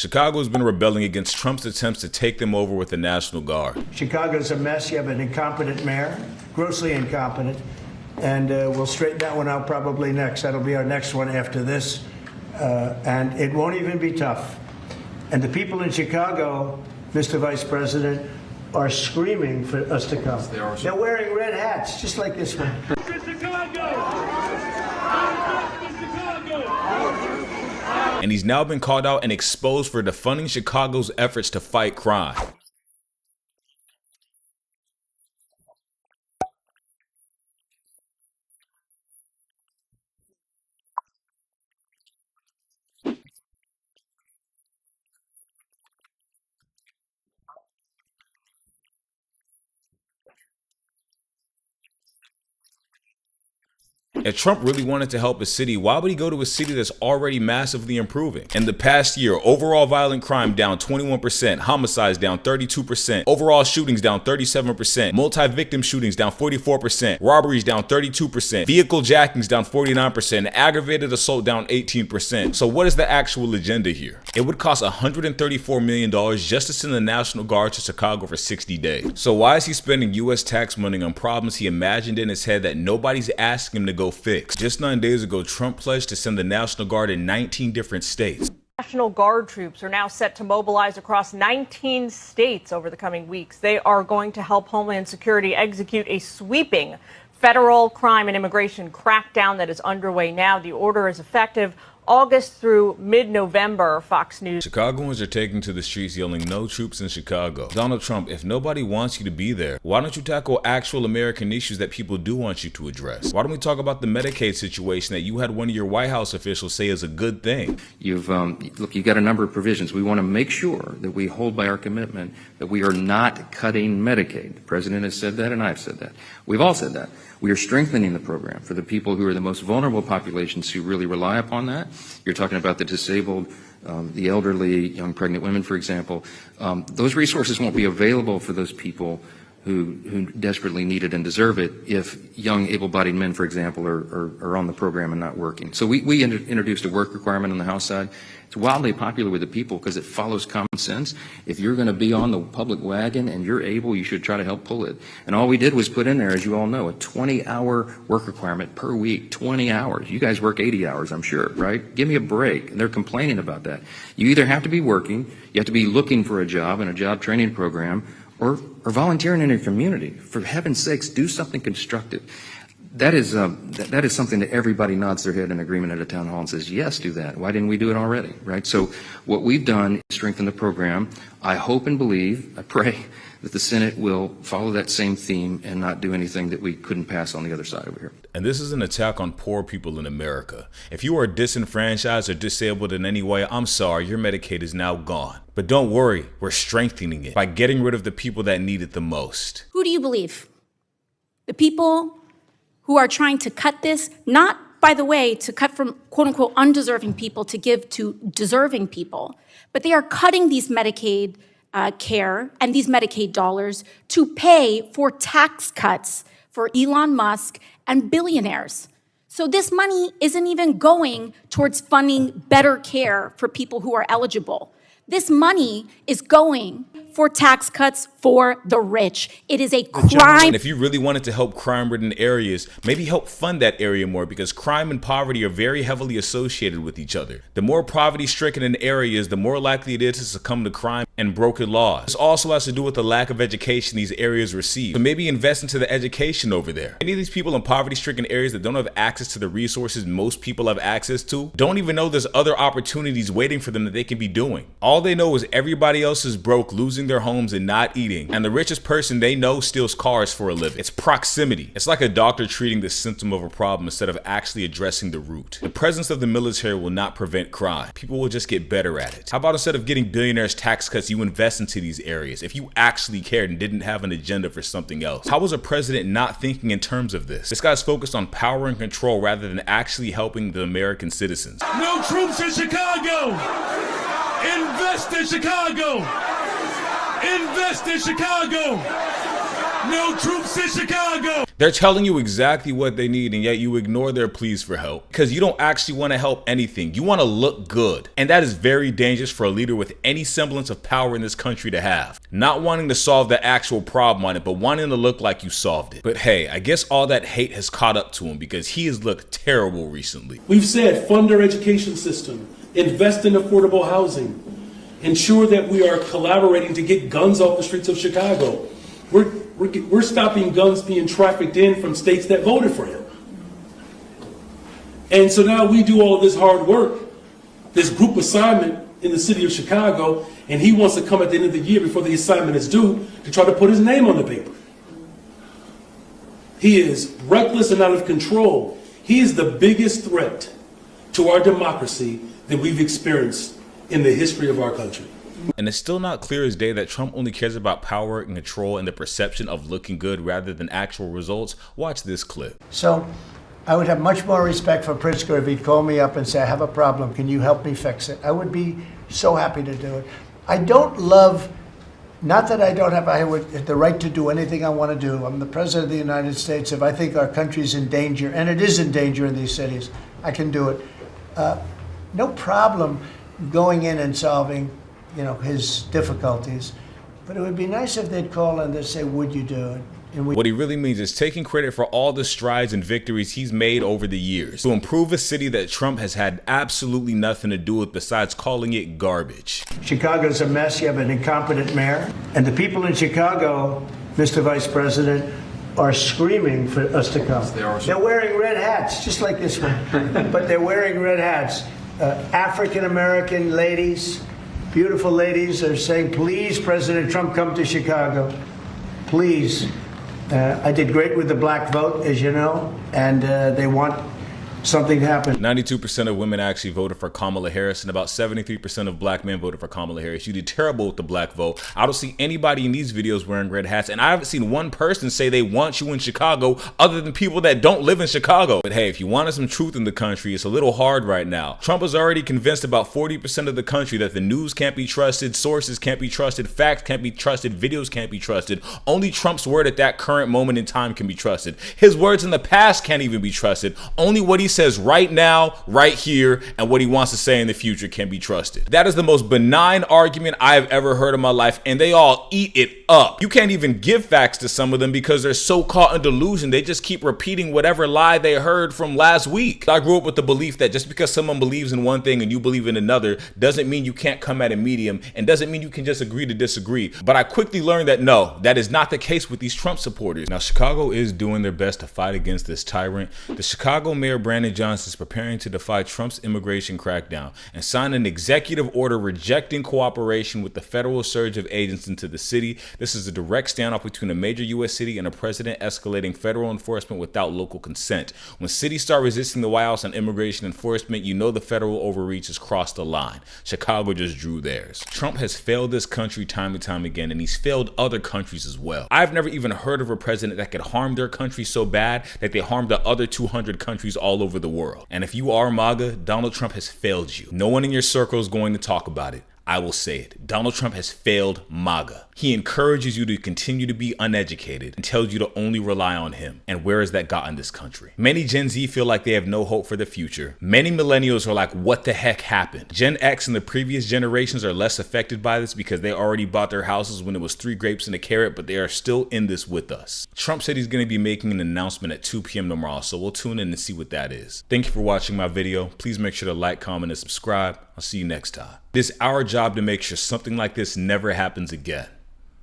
Chicago has been rebelling against Trump's attempts to take them over with the National Guard. Chicago's a mess. You have an incompetent mayor, grossly incompetent, and we'll straighten that one out probably next. That'll be our next one after this, and it won't even be tough. And the people in Chicago, Mr. Vice President, are screaming for us to come. They're wearing red hats, just like this one. And he's now been called out and exposed for defunding Chicago's efforts to fight crime. If Trump really wanted to help a city, why would he go to a city that's already massively improving? In the past year, overall violent crime down 21%, homicides down 32%, overall shootings down 37%, multi-victim shootings down 44%, robberies down 32%, vehicle jackings down 49%, and aggravated assault down 18%. So what is the actual agenda here? It would cost $134 million just to send the National Guard to Chicago for 60 days. So why is he spending U.S. tax money on problems he imagined in his head that nobody's asking him to go fix? Just 9 days ago, Trump pledged to send the National Guard in 19 different states. National Guard troops are now set to mobilize across 19 states over the coming weeks. They are going to help Homeland Security execute a sweeping federal crime and immigration crackdown that is underway now. The order is effective August through mid-November. Fox News. Chicagoans are taking to the streets yelling "No troops in Chicago." Donald Trump, if nobody wants you to be there, why don't you tackle actual American issues that people do want you to address? Why don't we talk about the Medicaid situation that you had one of your White House officials say is a good thing? You've got a number of provisions. We want to make sure that we hold by our commitment that we are not cutting Medicaid. The president has said that, and I've said that. We've all said that. We are strengthening the program for the people who are the most vulnerable populations who really rely upon that. You're talking about the disabled, the elderly, young pregnant women, for example. Those resources won't be available for those people who desperately need it and deserve it if young able-bodied men, for example, are on the program and not working. So we introduced a work requirement on the House side. It's wildly popular with the people because it follows common sense. If you're going to be on the public wagon and you're able, you should try to help pull it. And all we did was put in there, as you all know, a 20-hour work requirement per week, 20 hours. You guys work 80 hours, I'm sure, right? Give me a break. And they're complaining about that. You either have to be working, you have to be looking for a job in a job training program, or volunteering in your community. For heaven's sakes, do something constructive. That is something that everybody nods their head in agreement at a town hall and says, yes, do that. Why didn't we do it already, right? So what we've done is strengthen the program. I hope and believe, I pray, that the Senate will follow that same theme and not do anything that we couldn't pass on the other side over here. And this is an attack on poor people in America. If you are disenfranchised or disabled in any way, I'm sorry, your Medicaid is now gone. But don't worry, we're strengthening it by getting rid of the people that need it the most. Who do you believe? The people who are trying to cut this, not, by the way, to cut from quote-unquote undeserving people to give to deserving people, but they are cutting these Medicaid care and these Medicaid dollars to pay for tax cuts for Elon Musk and billionaires. So this money isn't even going towards funding better care for people who are eligible. This money is going for tax cuts for the rich. It is a crime. And if you really wanted to help crime-ridden areas, maybe help fund that area more, because crime and poverty are very heavily associated with each other. The more poverty-stricken an area is, the more likely it is to succumb to crime and broken laws. This also has to do with the lack of education these areas receive. So maybe invest into the education over there. Many of these people in poverty-stricken areas that don't have access to the resources most people have access to don't even know there's other opportunities waiting for them that they can be doing. All they know is everybody else is broke, losing their homes and not eating, and the richest person they know steals cars for a living. It's proximity. It's like a doctor treating the symptom of a problem instead of actually addressing the root. The presence of the military will not prevent crime. People will just get better at it. How about instead of getting billionaires tax cuts, you invest into these areas if you actually cared and didn't have an agenda for something else? How was a president not thinking in terms of this? This guy's focused on power and control rather than actually helping the American citizens. No troops in Chicago! Invest in Chicago! Invest in Chicago! No troops in Chicago! They're telling you exactly what they need, and yet you ignore their pleas for help because you don't actually want to help anything. You want to look good. And that is very dangerous for a leader with any semblance of power in this country to have. Not wanting to solve the actual problem on it, but wanting to look like you solved it. But hey, I guess all that hate has caught up to him because he has looked terrible recently. We've said fund our education system, invest in affordable housing, ensure that we are collaborating to get guns off the streets of Chicago. We're stopping guns being trafficked in from states that voted for him. And so now we do all of this hard work, this group assignment in the city of Chicago, and he wants to come at the end of the year before the assignment is due to try to put his name on the paper. He is reckless and out of control. He is the biggest threat to our democracy that we've experienced in the history of our country. And it's still not clear as day that Trump only cares about power and control and the perception of looking good rather than actual results. Watch this clip. So I would have much more respect for Pritzker if he'd call me up and say, I have a problem. Can you help me fix it? I would be so happy to do it. I don't love, not that I don't have the right to do anything I want to do. I'm the president of the United States. If I think our country's in danger, and it is in danger in these cities, I can do it. No problem going in and solving his difficulties. But it would be nice if they'd call and they'd say, would you do it? What he really means is taking credit for all the strides and victories he's made over the years to improve a city that Trump has had absolutely nothing to do with besides calling it garbage. Chicago's a mess. You have an incompetent mayor. And the people in Chicago, Mr. Vice President, are screaming for us to come. They're wearing red hats, just like this one. But they're wearing red hats. African-American ladies, beautiful ladies, are saying, please, President Trump, come to Chicago. Please. I did great with the black vote, as you know, and they want something to happen. 92% of women actually voted for Kamala Harris, and about 73% of black men voted for Kamala Harris. You did terrible with the black vote. I don't see anybody in these videos wearing red hats, and I haven't seen one person say they want you in Chicago other than people that don't live in Chicago. But hey, if you wanted some truth in the country, it's a little hard right now. Trump has already convinced about 40% of the country that the news can't be trusted, sources can't be trusted, facts can't be trusted, videos can't be trusted. Only Trump's word at that current moment in time can be trusted. His words in the past can't even be trusted. Only what he says right now, right here, and what he wants to say in the future can be trusted. That is the most benign argument I have ever heard in my life, and they all eat it up. You can't even give facts to some of them because they're so caught in delusion. They just keep repeating whatever lie they heard from last week. I grew up with the belief that just because someone believes in one thing and you believe in another doesn't mean you can't come at a medium and doesn't mean you can just agree to disagree. But I quickly learned that no, that is not the case with these Trump supporters. Now, Chicago is doing their best to fight against this tyrant. The Chicago Mayor Brandon Johnson is preparing to defy Trump's immigration crackdown and sign an executive order rejecting cooperation with the federal surge of agents into the city. This is a direct standoff between a major U.S. city and a president escalating federal enforcement without local consent. When cities start resisting the White House on immigration enforcement, you know the federal overreach has crossed the line. Chicago just drew theirs. Trump has failed this country time and time again, and he's failed other countries as well. I've never even heard of a president that could harm their country so bad that they harmed the other 200 countries all over the world. And if you are MAGA, Donald Trump has failed you. No one in your circle is going to talk about it. I will say it. Donald Trump has failed MAGA. He encourages you to continue to be uneducated and tells you to only rely on him. And where has that gotten this country? Many Gen Z feel like they have no hope for the future. Many millennials are like, what the heck happened? Gen X and the previous generations are less affected by this because they already bought their houses when it was 3 grapes and a carrot, but they are still in this with us. Trump said he's going to be making an announcement at 2 p.m. tomorrow, so we'll tune in and see what that is. Thank you for watching my video. Please make sure to like, comment, and subscribe. I'll see you next time. It is our job to make sure something like this never happens again.